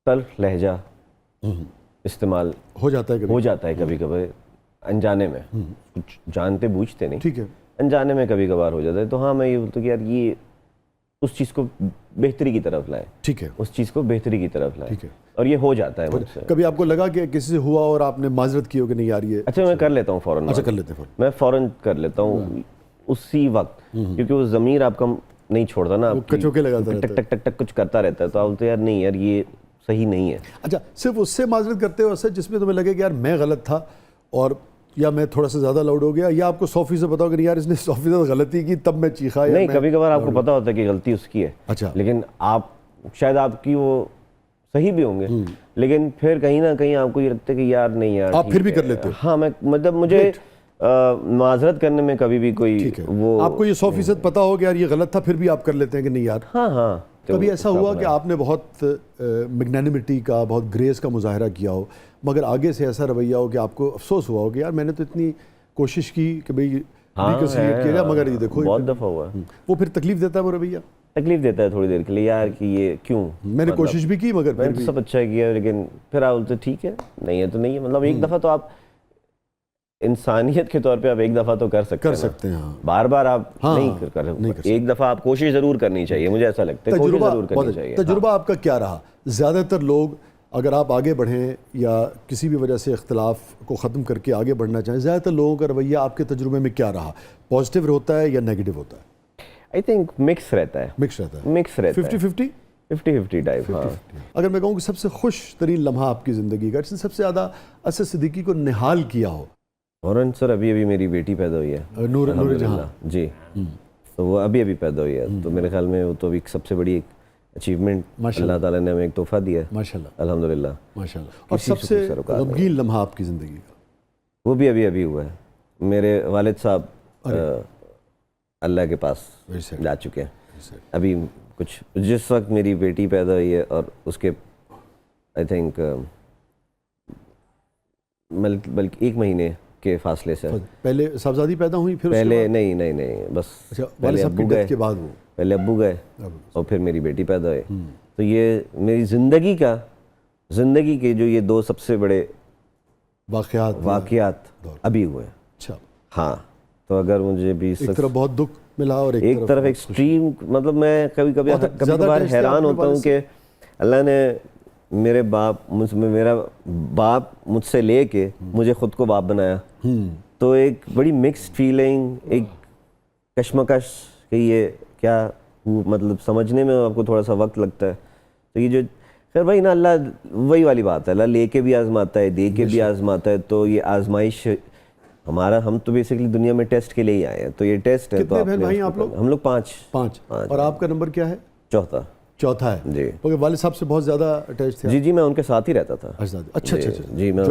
تلخ لہجہ استعمال ہو جاتا ہے کبھی کبھی انجانے میں، کچھ جانتے بوجھتے نہیں، ٹھیک ہے، انجانے میں کبھی کبھار ہو جاتا ہے. تو ہاں میں یہ بولتا ہوں کہ یار یہ اس چیز کو بہتری کی طرف لائے، ٹھیک ہے، اس چیز کو بہتری کی طرف لائے، ٹھیک ہے. اور یہ ہو جاتا ہے مجھ سے. کبھی آپ کو لگا کہ کسی سے ہوا اور آپ نے معذرت کی ہو کہ نہیں یار یہ؟ اچھا میں کر لیتا ہوں فوراً، اچھا کر لیتے ہیں فوراً، میں فوراً کر لیتا ہوں اسی وقت، کیونکہ وہ ضمیر آپ کا نہیں چھوڑتا نا، آپ کچوکے لگاتا رہتا ٹک ٹک ٹک ٹک کچھ کرتا رہتا ہے. تو آپ بولتے یار نہیں یار یہ صحیح نہیں ہے. اچھا صرف اس سے معذرت کرتے ہو سر جس میں تمہیں لگے کہ یار میں غلط تھا اور یا میں تھوڑا سا زیادہ لاؤڈ ہو گیا، یا آپ کو 100% پتا ہو کہ یار اس نے 100% غلطی کی تب میں چیخا؟ نہیں، کبھی کبھار آپ کو پتا ہوتا ہے کہ غلطی اس کی ہے، اچھا، لیکن آپ شاید آپ کی وہ صحیح بھی ہوں گے، لیکن پھر کہیں نہ کہیں آپ کو یہ لگتا ہے کہ یار نہیں یار آپ پھر بھی کر لیتے ہو؟ ہاں میں مطلب مجھے معذرت کرنے میں کبھی بھی کوئی وہ آپ کو یہ 100% پتا ہو کہ یار یہ غلط تھا پھر بھی آپ کر لیتے ہیں کہ نہیں یار؟ ہاں. کبھی ایسا ہوا کہ آپ نے بہت میگنینمٹی کا، بہت گریس کا مظاہرہ کیا ہو، مگر آگے سے ایسا رویہ ہو کہ آپ کو افسوس ہوا ہو کہ یار میں نے تو اتنی کوشش کی کہ بھئی ریکنسیلیٹ کیا، مگر یہ دیکھو بہت دفعہ ہوا ہے. وہ پھر تکلیف دیتا ہے وہ رویہ؟ تکلیف دیتا ہے تھوڑی دیر کے لیے یار کہ یہ کیوں، میں نے کوشش بھی کی مگر میں نے سب اچھا کیا، لیکن پھر آپ بولتے ٹھیک ہے نہیں ہے تو نہیں ہے. مطلب ایک دفعہ تو آپ انسانیت کے طور پہ آپ ایک دفعہ تو کر سکتے ہیں، بار بار آپ نہیں کر سکتے. ایک دفعہ آپ کوشش ضرور کرنی چاہیے، مجھے ایسا لگتا ہے کوشش ضرور کرنی چاہیے. تجربہ آپ کا کیا رہا؟ زیادہ تر لوگ اگر آپ آگے بڑھیں یا کسی بھی وجہ سے اختلاف کو ختم کر کے آگے بڑھنا چاہیں، زیادہ تر لوگوں کا رویہ آپ کے تجربے میں کیا رہا؟ پازیٹیو ہوتا ہے یا نیگیٹو ہوتا ہے؟ آئی تھنک مکس رہتا ہے، 50-50 ٹائپ. اگر میں کہوں کہ سب سے خوش ترین لمحہ آپ کی زندگی کا، سب سے زیادہ اسد صدیقی کو نہال کیا ہو؟ فوراً سر ابھی میری بیٹی پیدا ہوئی ہے، نور جہاں جی. تو وہ ابھی پیدا ہوئی ہے، تو میرے خیال میں وہ تو ایک سب سے بڑی اچیومنٹ اللہ تعالیٰ نے ہمیں ایک تحفہ دیا ہے، ماشاءاللہ الحمدللہ. ماشاءاللہ. اور سب سے غمگین لمحہ آپ کی زندگی کا؟ وہ بھی ابھی ہوا ہے. میرے والد صاحب اللہ کے پاس جا چکے ہیں ابھی کچھ، جس وقت میری بیٹی پیدا ہوئی ہے اور اس کے آئی تھنک بلکہ 1 مہینے کے فاصلے سے. پہلے صاحبزادی پیدا ہوئی پھر پہلے نہیں بس پہلے ابو گئے، پہلے ابو گئے اور پھر میری بیٹی پیدا ہوئی. تو یہ میری زندگی کے جو یہ 2 سب سے بڑے واقعات ابھی ہوئے. اچھا ہاں. تو اگر مجھے بھی ایک طرف بہت دکھ ملا اور ایک طرف ایکسٹریم، مطلب میں کبھی کبھار حیران ہوتا ہوں کہ اللہ نے میرا باپ مجھ سے لے کے مجھے خود کو باپ بنایا. تو ایک بڑی مکسڈ فیلنگ، ایک کشمکش کہ یہ کیا مطلب سمجھنے میں آپ کو تھوڑا سا وقت لگتا ہے. تو یہ جو خیر بھائی نا، اللہ وہی والی بات ہے، اللہ لے کے بھی آزماتا ہے، دے کے بھی آزماتا ہے. تو یہ آزمائش ہم تو بیسیکلی دنیا میں ٹیسٹ کے لیے ہی آئے ہیں. تو یہ ٹیسٹ ہے. کتنے بہن بھائی آپ لوگ؟ ہم لوگ 5. اور آپ کا نمبر کیا ہے؟ چوتھا ہے جی. کیونکہ والد صاحب سے بہت زیادہ اٹیچ تھے؟ جی میں ان کے ساتھ ہی رہتا تھا. اچھا جی میں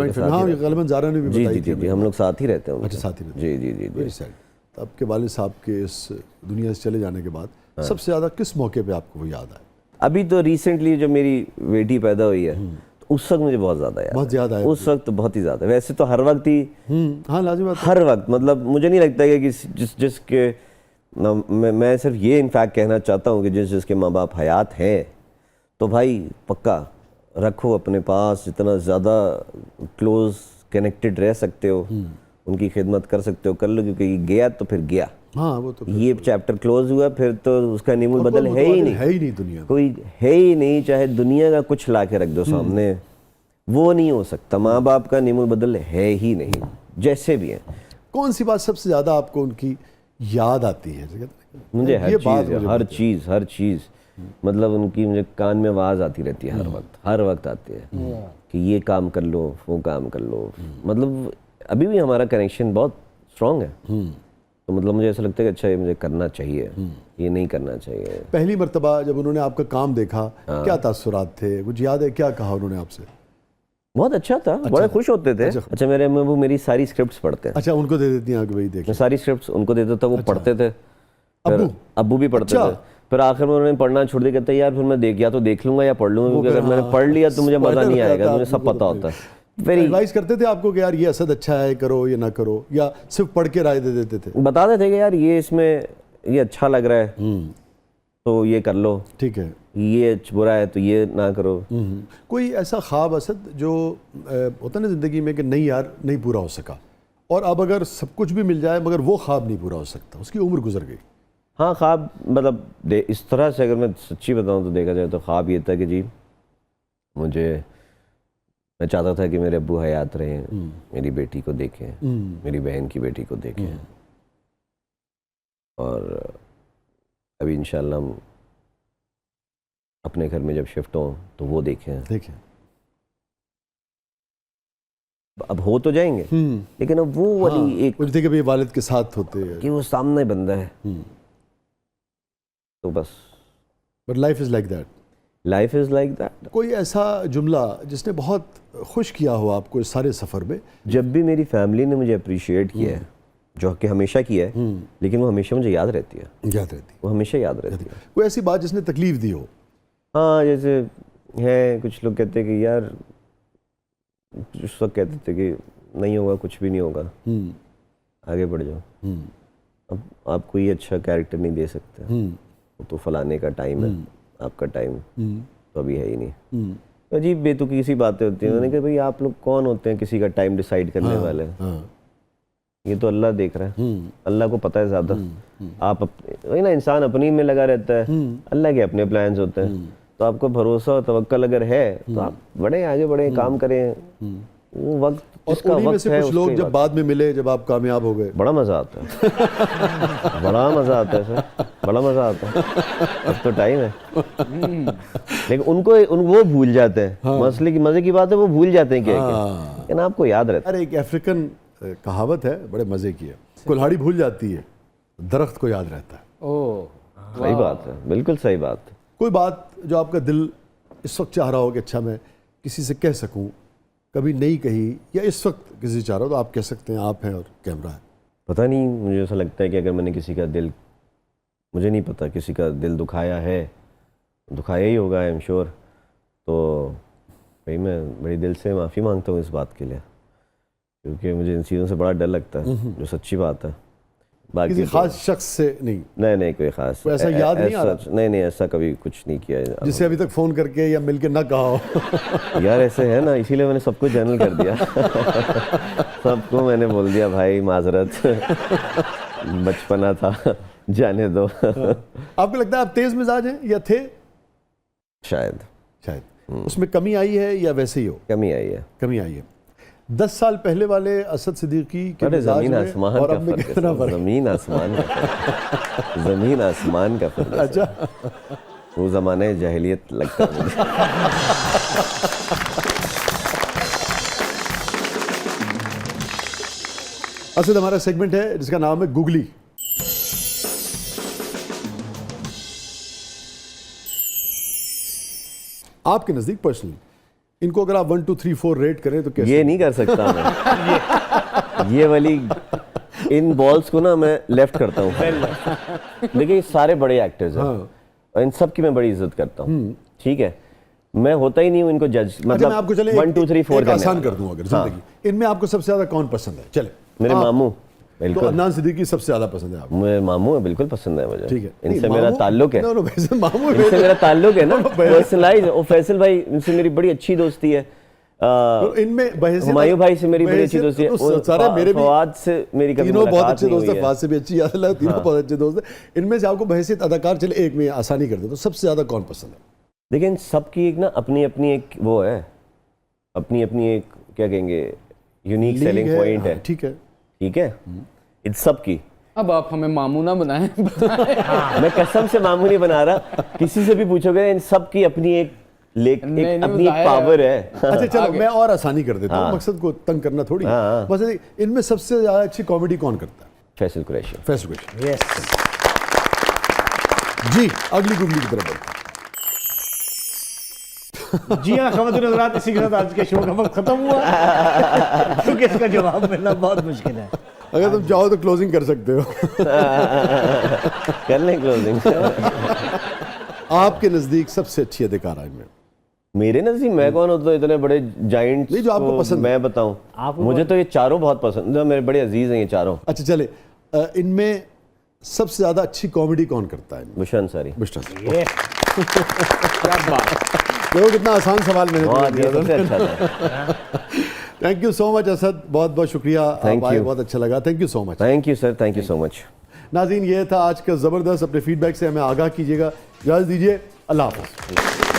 غالباً زارا نے بھی بتائی تھی. جی ہم لوگ ساتھ ہی رہتے ہیں. اچھا ساتھ ہی رہتے ہیں. جی. آپ کے والد صاحب کے اس دنیا سے چلے جانے کے بعد سب سے زیادہ کس موقع پہ آپ کو وہ یاد آئے؟ ابھی تو ریسنٹلی جو میری بیٹی پیدا ہوئی ہے اس وقت مجھے بہت زیادہ یاد، بہت زیادہ ہے اس وقت تو بہت ہی زیادہ. ویسے تو ہر وقت ہی، ہاں لازم بات، ہر وقت مطلب مجھے نہیں لگتا کہ جس کے میں صرف یہ انفیکٹ کہنا چاہتا ہوں کہ جس کے ماں باپ حیات ہیں تو بھائی پکا رکھو اپنے پاس، جتنا زیادہ کلوز کنیکٹڈ رہ سکتے ہو، ان کی خدمت کر سکتے ہو کر لو، کیونکہ یہ گیا تو پھر گیا. ہاں وہ تو یہ چیپٹر کلوز ہوا، پھر تو اس کا نیم البدل ہے ہی نہیں دنیا کوئی، ہے ہی نہیں. چاہے دنیا کا کچھ لا کے رکھ دو سامنے، وہ نہیں ہو سکتا. ماں باپ کا نیم البدل ہے ہی نہیں، جیسے بھی ہیں. کون سی بات سب سے زیادہ آپ کو ان کی یاد آتی ہے؟ مجھے ہر چیز مطلب ان کی مجھے کان میں آواز آتی رہتی ہے، ہر وقت آتی ہے کہ یہ کام کر لو، وہ کام کر لو. مطلب ابھی بھی ہمارا کنیکشن بہت اسٹرانگ ہے. تو مطلب مجھے ایسا لگتا ہے کہ اچھا یہ مجھے کرنا چاہیے، یہ نہیں کرنا چاہیے. پہلی مرتبہ جب انہوں نے آپ کا کام دیکھا کیا تاثرات تھے؟ کچھ یاد ہے کیا کہا انہوں نے آپ سے؟ بہت اچھا تھا، بڑے خوش ہوتے تھے. اچھا میرے وہ میری ساری اسکرپٹس پڑھتے ہیں. اچھا ان کو دے دیتی ہیں کہ بھائی دیکھ؟ میں ساری اسکرپٹس ان کو دیتا تھا، وہ پڑھتے تھے. ابو بھی پڑھتے تھے. پھر آخر میں انہوں نے پڑھنا چھوڑ دیا، کہتے ہیں یار پھر میں یا تو دیکھ لوں گا یا پڑھ لوں گا، کیونکہ اگر میں نے پڑھ لیا تو مجھے مزہ نہیں آئے گا. مجھے سب پتہ ہوتا ہے. ایڈوائز کرتے تھے آپ کو کہ یار یہ اسد اچھا ہے کرو یا نہ کرو، یا صرف پڑھ کے رائے دے دیتے تھے؟ بتا دیتے کہ یار یہ اس میں یہ اچھا لگ رہا ہے تو یہ کر لو, ٹھیک ہے, یہ برا ہے تو یہ نہ کرو. کوئی ایسا خواب اسد جو ہوتا ہے نا زندگی میں کہ نہیں یار نہیں پورا ہو سکا, اور اب اگر سب کچھ بھی مل جائے مگر وہ خواب نہیں پورا ہو سکتا, اس کی عمر گزر گئی؟ ہاں خواب مطلب اس طرح سے اگر میں سچی بتاؤں تو دیکھا جائے تو خواب یہ تھا کہ جی میں چاہتا تھا کہ میرے ابو حیات رہیں, میری بیٹی کو دیکھیں, میری بہن کی بیٹی کو دیکھیں, اور ابھی انشاءاللہ ہم اپنے گھر میں جب شفٹ ہوں تو وہ دیکھیں. اب ہو تو جائیں گے لیکن اب وہ والی ایک کچھ دیکھے والد کے ساتھ ہوتے ہیں کہ وہ سامنے بندہ ہے, تو بس. But life is like that. Life is like that. کوئی ایسا جملہ جس نے بہت خوش کیا ہو آپ کو اس سارے سفر میں؟ جب بھی میری فیملی نے مجھے اپریشیٹ کیا ہے, جو کہ ہمیشہ کیا ہے, لیکن وہ ہمیشہ مجھے یاد رہتی ہے. وہ ہمیشہ یاد رہتی ہے. کوئی ایسی بات جس نے تکلیف دی ہو؟ ہاں, جیسے ہیں کچھ لوگ کہتے ہیں کہ یار اس وقت کہتے تھے کہ نہیں ہوگا, کچھ بھی نہیں ہوگا, آگے بڑھ جاؤ, اب آپ کوئی اچھا کیریکٹر نہیں دے سکتے, وہ تو فلانے کا ٹائم ہے, آپ کا ٹائم تو ابھی ہے ہی نہیں. عجیب بے تکی سی باتیں ہوتی ہیں. میں نے کہا بھائی آپ لوگ کون ہوتے ہیں کسی کا ٹائم ڈیسائیڈ کرنے والے؟ یہ تو اللہ دیکھ رہا ہے, اللہ کو پتہ ہے زیادہ. آپ وہی نا, انسان اپنی میں لگا رہتا ہے, اللہ کے اپنے پلانز ہوتے ہیں. تو آپ کو بھروسہ اور توکل اگر ہے تو آپ بڑھیں, آگے بڑھیں, کام کریں. وہ وقت اس کا وقت ہے. کچھ لوگ جب بعد میں ملے, جب آپ کامیاب ہو گئے, بڑا مزہ آتا ہے. بڑا مزہ آتا ہے سر, بڑا مزہ آتا ہے. اب تو ٹائم ہے, لیکن ان کو وہ بھول جاتے ہیں. مسئلے کی مزے کی بات ہے, وہ بھول جاتے ہیں کیا لیکن آپ کو یاد رہتا ہے. ایک افریقن کہاوت ہے بڑے مزے کی ہے, کلہاڑی بھول جاتی ہے, درخت کو یاد رہتا ہے. صحیح بات ہے, بالکل صحیح بات ہے. کوئی بات جو آپ کا دل اس وقت چاہ رہا ہو کہ اچھا میں کسی سے کہہ سکوں, کبھی نہیں کہی, یا اس وقت کسی سے چاہ رہا ہو تو آپ کہہ سکتے ہیں, آپ ہیں اور کیمرہ ہے؟ پتہ نہیں, مجھے ایسا لگتا ہے کہ اگر میں نے کسی کا دل, مجھے نہیں پتہ کسی کا دل دکھایا ہے, دکھایا ہی ہوگا آئی ایم شیور, تو بھائی میں بڑی دل سے معافی مانگتا ہوں اس بات کے لیے, کیونکہ مجھے ان چیزوں سے بڑا ڈر لگتا ہے, جو سچی بات ہے. باقی کسی خاص شخص سے نہیں؟ نہیں کوئی خاص ایسا یاد نہیں آ رہا؟ نہیں ایسا کبھی کچھ نہیں کیا جسے ابھی تک فون کر کے یا مل کے نہ کہا ہو؟ یار ایسے ہے نا, اسی لیے میں نے سب کو جنرل کر دیا. سب کو میں نے بول دیا بھائی معذرت, بچپنا تھا, جانے دو. آپ کو لگتا ہے آپ تیز مزاج ہیں یا تھے؟ شاید اس میں کمی آئی ہے یا ویسے ہی ہو؟ کمی آئی ہے. 10 سال پہلے والے اسد صدیقی کے مزاج میں اور اب میں کتنا فرق؟ زمین آسمان کا فرق. اچھا, وہ زمانہ جاہلیت لگتا ہے مجھے. اسد, ہمارا سیگمنٹ ہے جس کا نام ہے گوگلی. آپ کے نزدیک پرسنلی ان کو اگر آپ 1 2 3 4 ریٹ کریں تو کیسے؟ یہ نہیں کر سکتا میں. یہ والی ان بالز کو نا میں لیفٹ کرتا ہوں. دیکھیں سارے بڑے ایکٹرز ہیں اور ان سب کی میں بڑی عزت کرتا ہوں, ٹھیک ہے, میں ہوتا ہی نہیں ہوں ان کو جج. مطلب میں آپ کو چلیں 1 2 3 4 آسان کر دوں, اگر زندگی ان میں آپ کو سب سے زیادہ کون پسند ہے؟ چلے میرے ماموں. تو عدنان صدیقی سب سے زیادہ پسند ہے آپ کو؟ میرے ماموں ہیں, بالکل پسند ہے مجھے. ٹھیک ہے, ان سے میرا تعلق ہے. ماموں ان سے میرا تعلق ہے نا, پرسنلائز. اور فیصل بھائی ان سے میری بڑی اچھی دوستی ہے. ان میں ہمایوں بھائی سے میری بڑی اچھی دوستی ہے. فواد سے میری کبھی تینوں بہت اچھے دوست ہیں. ہے. فواد سے بھی اچھی یاد ہے, تینوں بہت اچھے دوست ہیں. ان میں سے آپ کو بحیثیت اداکار, چلے ایک میں آسانی کر دیں, تو سب سے زیادہ کون پسند ہے؟ لیکن سب کی ایک نا اپنی اپنی ایک وہ ہے, اپنی اپنی ایک کیا کہیں گے یونیک سیلنگ پوائنٹ ہے. ٹھیک ہے, ٹھیک ہے, سب کی. اب آپ ہمیں ماموں نہ بنائیں. میں قسم سے ماموں نہیں بنا رہا, کسی سے بھی پوچھو گے, ان سب کی اپنی ایک اپنی ایک پاور ہے. اچھا چلو میں اور آسانی کر دیتا ہوں, مقصد کو تنگ کرنا تھوڑی. بس ان میں سب سے زیادہ اچھی کامیڈی کون کرتا ہے؟ فیصل قریشی. فیصل قریشی. جی اگلی گوگلی کی طرف بڑھتے ہیں. جی ہاں خواتین حضرات, اسی کے ساتھ آج کے شو کا وقت ختم ہوا, کیونکہ اس کا جواب ملنا بہت مشکل ہے. اگر تم چاہو تو کلوزنگ کر سکتے ہو. کر لیں کلوزنگ. آپ کے نزدیک سب سے اچھی اداکارہ میں؟ میرے نزدیک میں کون ہوتا ہوں, اتنے بڑے جائنٹ جو آپ کو پسند. میں بتاؤں, مجھے تو یہ چاروں بہت پسند ہیں, میرے بڑے عزیز ہیں یہ چاروں. اچھا چلے, ان میں سب سے زیادہ اچھی کامیڈی کون کرتا ہے؟ بشرا انصاری. بشرا صاحب. کیا بات. دیکھو کتنا آسان سوال میں نے بہت یہ سب سے اچھا تھا. Thank you so much Asad, بہت بہت شکریہ, آپ آئے, بہت اچھا لگا. Thank you so much. Thank you sir, thank you so much. ناظرین یہ تھا آج کا زبردست. اپنے فیڈ بیک سے ہمیں آگاہ کیجیے گا. اجازت دیجیے, اللہ حافظ.